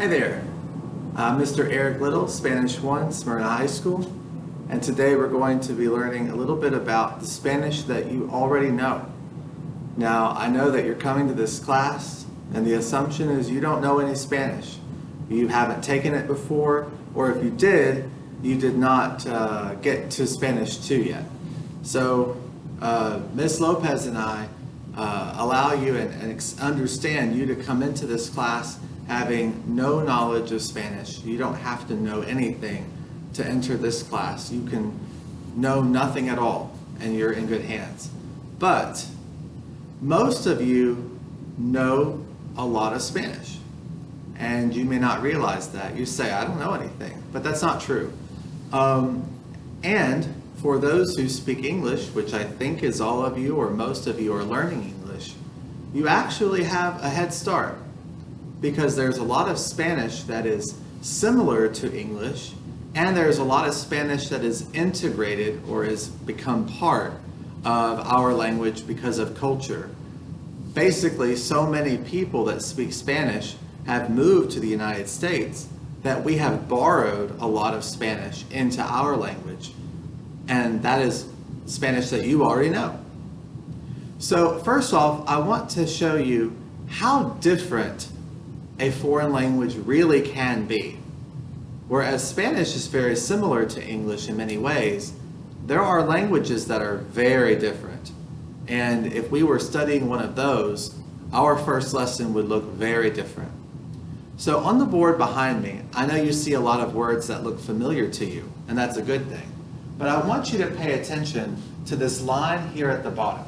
Hi there, I'm Mr. Eric Little, Spanish 1, Smyrna High School, and today we're going to be learning a little bit about the Spanish that you already know. Now, I know that you're coming to this class, and the assumption is you don't know any Spanish. You haven't taken it before, or if you did, you did not get to Spanish 2 yet. So, Ms. Lopez and I allow you and understand you to come into this class having no knowledge of Spanish. You don't have to know anything to enter this class. You can know nothing at all and you're in good hands. But most of you know a lot of Spanish and you may not realize that. You say, I don't know anything, but that's not true. And for those who speak English, which I think is all of you or most of you are learning English, you actually have a head start because there's a lot of Spanish that is similar to English and there's a lot of Spanish that is integrated or has become part of our language because of culture. Basically, so many people that speak Spanish have moved to the United States that we have borrowed a lot of Spanish into our language. And that is Spanish that you already know. So first off, I want to show you how different a foreign language really can be. Whereas Spanish is very similar to English in many ways, there are languages that are very different. And if we were studying one of those, our first lesson would look very different. So on the board behind me, I know you see a lot of words that look familiar to you, and that's a good thing. But I want you to pay attention to this line here at the bottom.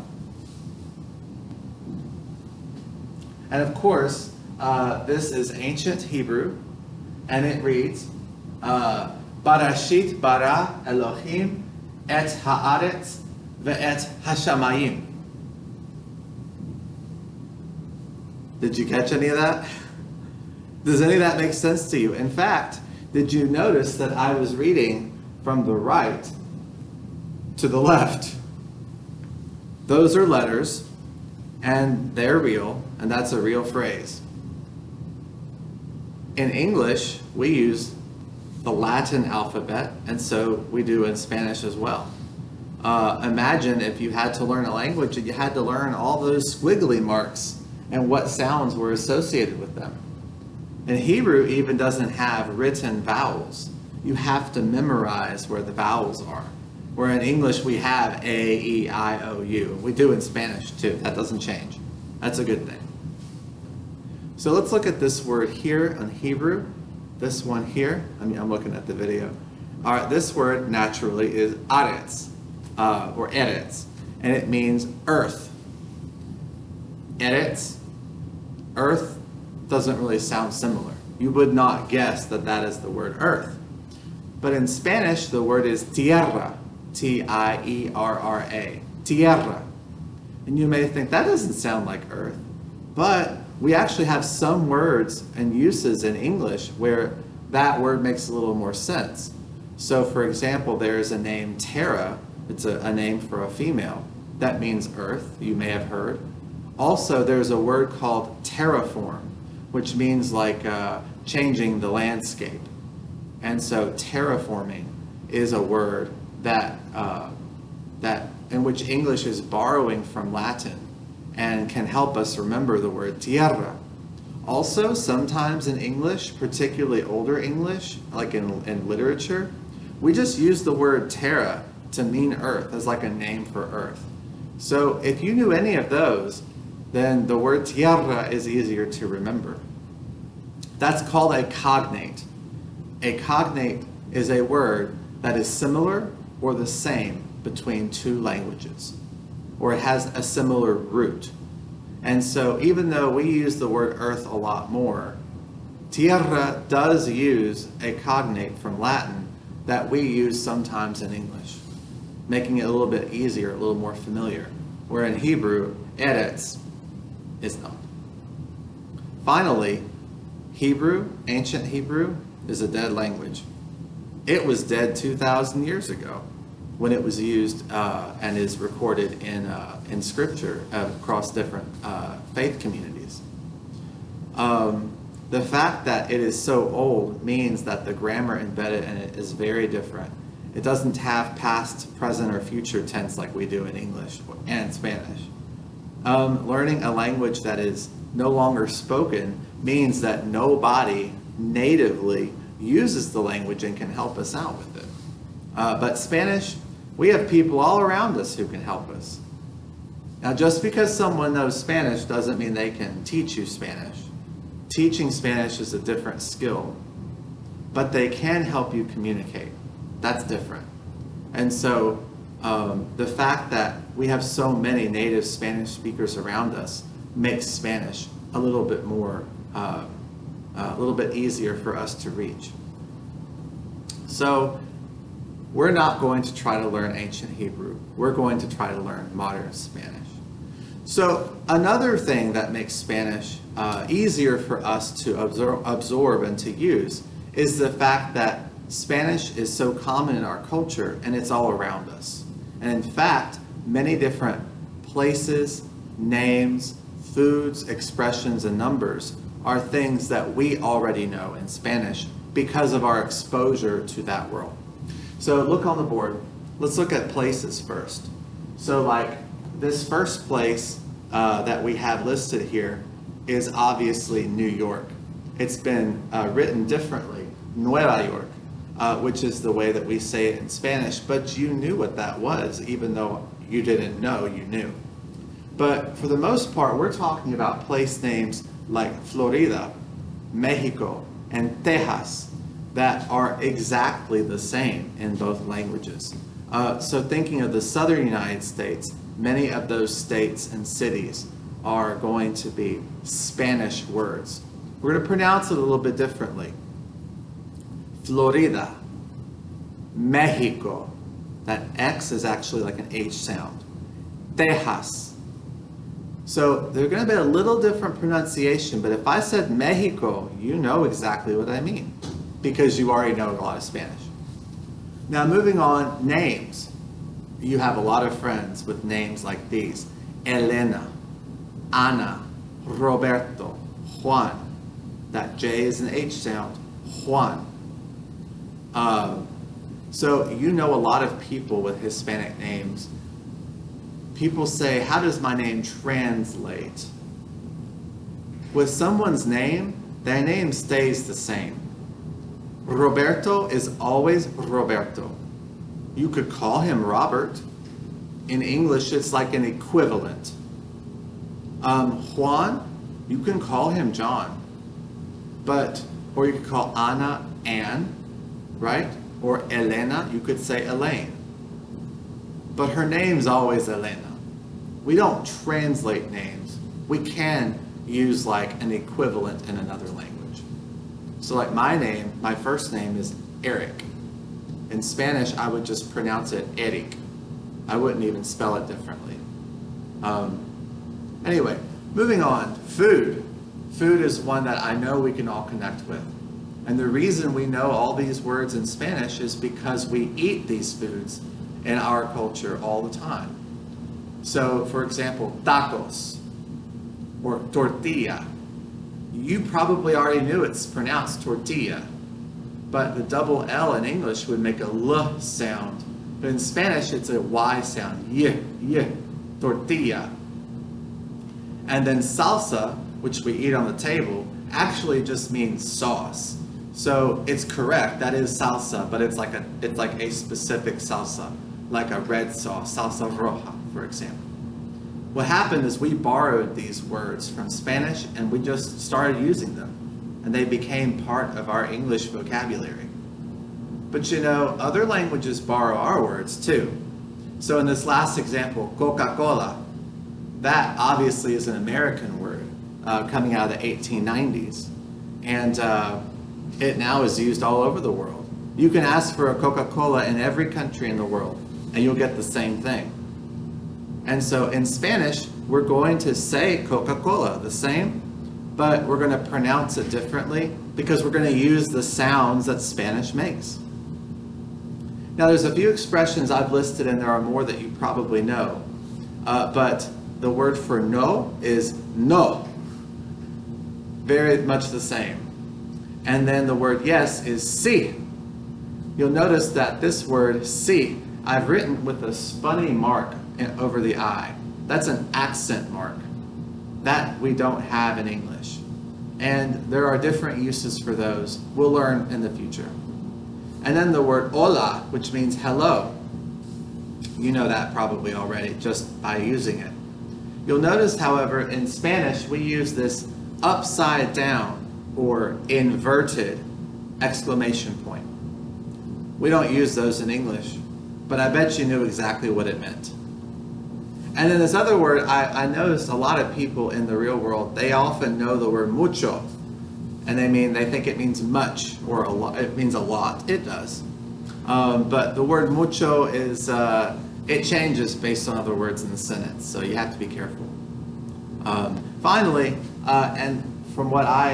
And of course, this is ancient Hebrew, and it reads, Barashit bara Elohim et haaretz ve'et hashamayim. Did you catch any of that? Does any of that make sense to you? In fact, did you notice that I was reading from the right to the left? Those are letters, and they're real, and that's a real phrase. In English, we use the Latin alphabet, and so we do in Spanish as well. Imagine if you had to learn a language and you had to learn all those squiggly marks and what sounds were associated with them. And Hebrew even doesn't have written vowels. You have to memorize where the vowels are. Where in English we have A, E, I, O, U. We do in Spanish too. That doesn't change. That's a good thing. So let's look at this word here in Hebrew. This one here. I'm looking at the video. All right, this word naturally is aretz, or eretz, and it means earth. Eretz, earth, doesn't really sound similar. You would not guess that that is the word earth. But in Spanish, the word is tierra, T-I-E-R-R-A, tierra. And you may think that doesn't sound like earth, but we actually have some words and uses in English where that word makes a little more sense. So for example, there's a name Terra. It's a name for a female. That means earth, you may have heard. Also, there's a word called terraform, which means like changing the landscape. And so terraforming is a word that in which English is borrowing from Latin and can help us remember the word tierra. Also, sometimes in English, particularly older English, like in literature, we just use the word terra to mean earth as like a name for earth. So if you knew any of those, then the word tierra is easier to remember. That's called a cognate. A cognate is a word that is similar or the same between two languages, or it has a similar root. And so even though we use the word earth a lot more, tierra does use a cognate from Latin that we use sometimes in English, making it a little bit easier, a little more familiar, where in Hebrew, eretz is not. Finally, Hebrew, ancient Hebrew, is a dead language. It was dead 2,000 years ago when it was used and is recorded in scripture across different faith communities. The fact that it is so old means that the grammar embedded in it is very different. It doesn't have past, present, or future tense like we do in English and Spanish. Learning a language that is no longer spoken means that nobody natively uses the language and can help us out with it. But Spanish, we have people all around us who can help us. Now, just because someone knows Spanish doesn't mean they can teach you Spanish. Teaching Spanish is a different skill, but they can help you communicate. That's different. And so the fact that we have so many native Spanish speakers around us makes Spanish a little bit more, a little bit easier for us to reach. So we're not going to try to learn ancient Hebrew. We're going to try to learn modern Spanish. So another thing that makes Spanish easier for us to absorb and to use is the fact that Spanish is so common in our culture and it's all around us. And in fact, many different places, names, foods, expressions, and numbers are things that we already know in Spanish because of our exposure to that world. So look on the board. Let's look at places first. So like this first place that we have listed here is obviously New York. It's been written differently, Nueva York, which is the way that we say it in Spanish, but you knew what that was, even though you didn't know you knew. But for the most part, we're talking about place names like Florida, Mexico, and Texas that are exactly the same in both languages. So thinking of the southern United States, many of those states and cities are going to be Spanish words. We're going to pronounce it a little bit differently. Florida, Mexico, that X is actually like an H sound. Texas. So they're going to be a little different pronunciation, but if I said Mexico, you know exactly what I mean because you already know a lot of Spanish. Now moving on, names. You have a lot of friends with names like these. Elena, Ana, Roberto, Juan. That J is an H sound. Juan. So you know a lot of people with Hispanic names. People say, how does my name translate? With someone's name, their name stays the same. Roberto is always Roberto. You could call him Robert. In English, it's like an equivalent. Juan, you can call him John. Or you could call Ana Anne, right? Or Elena, you could say Elaine. But her name's always Elena. We don't translate names. We can use like an equivalent in another language. So like my name, my first name is Eric. In Spanish, I would just pronounce it Eric. I wouldn't even spell it differently. Anyway, moving on, food. Food is one that I know we can all connect with. And the reason we know all these words in Spanish is because we eat these foods in our culture all the time. So, for example, tacos or tortilla. You probably already knew it's pronounced tortilla, but the double L in English would make a L sound. But in Spanish, it's a Y sound. Y, tortilla. And then salsa, which we eat on the table, actually just means sauce. So it's correct, that is salsa, but it's like a specific salsa, like a red sauce, salsa roja, for example. What happened is we borrowed these words from Spanish and we just started using them, and they became part of our English vocabulary. But you know, other languages borrow our words too. So in this last example, Coca-Cola, that obviously is an American word coming out of the 1890s. And it now is used all over the world. You can ask for a Coca-Cola in every country in the world, and you'll get the same thing. And so in Spanish, we're going to say Coca-Cola the same, but we're going to pronounce it differently because we're going to use the sounds that Spanish makes. Now there's a few expressions I've listed, and there are more that you probably know. But the word for no is no. very much the same. And then the word yes is sí. You'll notice that this word sí, I've written with a spunny mark over the I. That's an accent mark. That we don't have in English. And there are different uses for those. We'll learn in the future. And then the word hola, which means hello. You know that probably already just by using it. You'll notice, however, in Spanish, we use this upside down or inverted exclamation point. We don't use those in English, but I bet you knew exactly what it meant. And then this other word, I noticed a lot of people in the real world, they often know the word mucho, and they think it means much or a lot. It means a lot. It does. But the word mucho is, it changes based on other words in the sentence, so you have to be careful. Finally, and from what I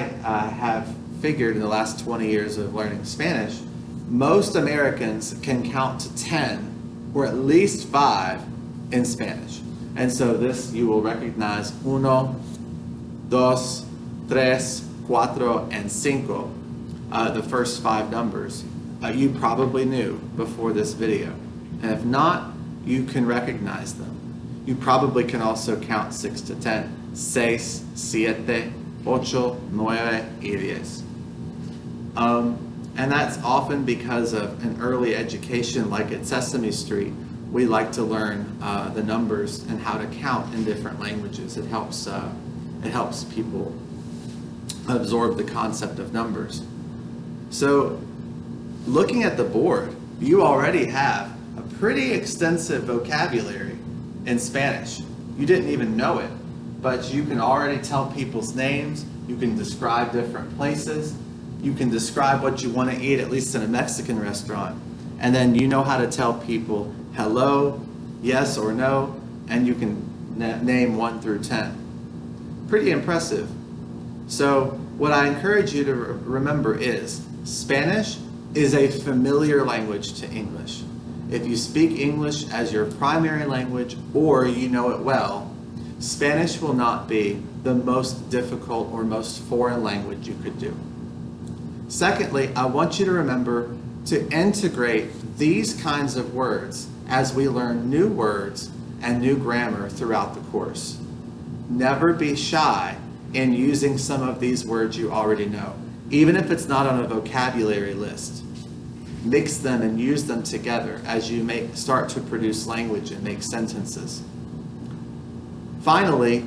have figured in the last 20 years of learning Spanish, most Americans can count to 10 or at least 5 in Spanish. And so this you will recognize uno, dos, tres, cuatro, and cinco, the first 5 numbers. You probably knew before this video. And if not, you can recognize them. You probably can also count 6 to 10. Seis, siete, ocho, nueve, y diez. And that's often because of an early education like at Sesame Street. We like to learn the numbers and how to count in different languages. It helps people absorb the concept of numbers. So looking at the board, you already have a pretty extensive vocabulary in Spanish. You didn't even know it, but you can already tell people's names. You can describe different places. You can describe what you want to eat, at least in a Mexican restaurant. And then you know how to tell people hello, yes or no, and you can name 1 through 10. Pretty impressive. So what I encourage you to remember is Spanish is a familiar language to English. If you speak English as your primary language or you know it well, Spanish will not be the most difficult or most foreign language you could do. Secondly, I want you to remember to integrate these kinds of words as we learn new words and new grammar throughout the course. Never be shy in using some of these words you already know, even if it's not on a vocabulary list. Mix them and use them together as you start to produce language and make sentences. Finally,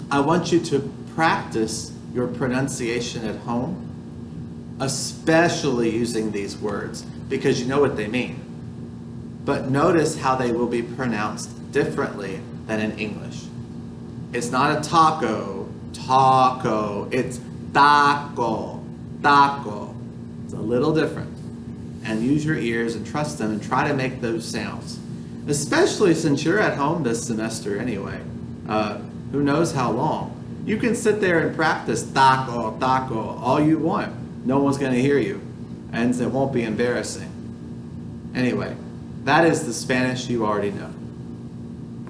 I want you to practice your pronunciation at home, especially using these words, because you know what they mean. But notice how they will be pronounced differently than in English. It's not a taco, taco. It's taco, taco. It's a little different. And use your ears and trust them and try to make those sounds. Especially since you're at home this semester anyway. Who knows how long. You can sit there and practice taco, taco all you want. No one's going to hear you, and it won't be embarrassing. Anyway, that is the Spanish you already know.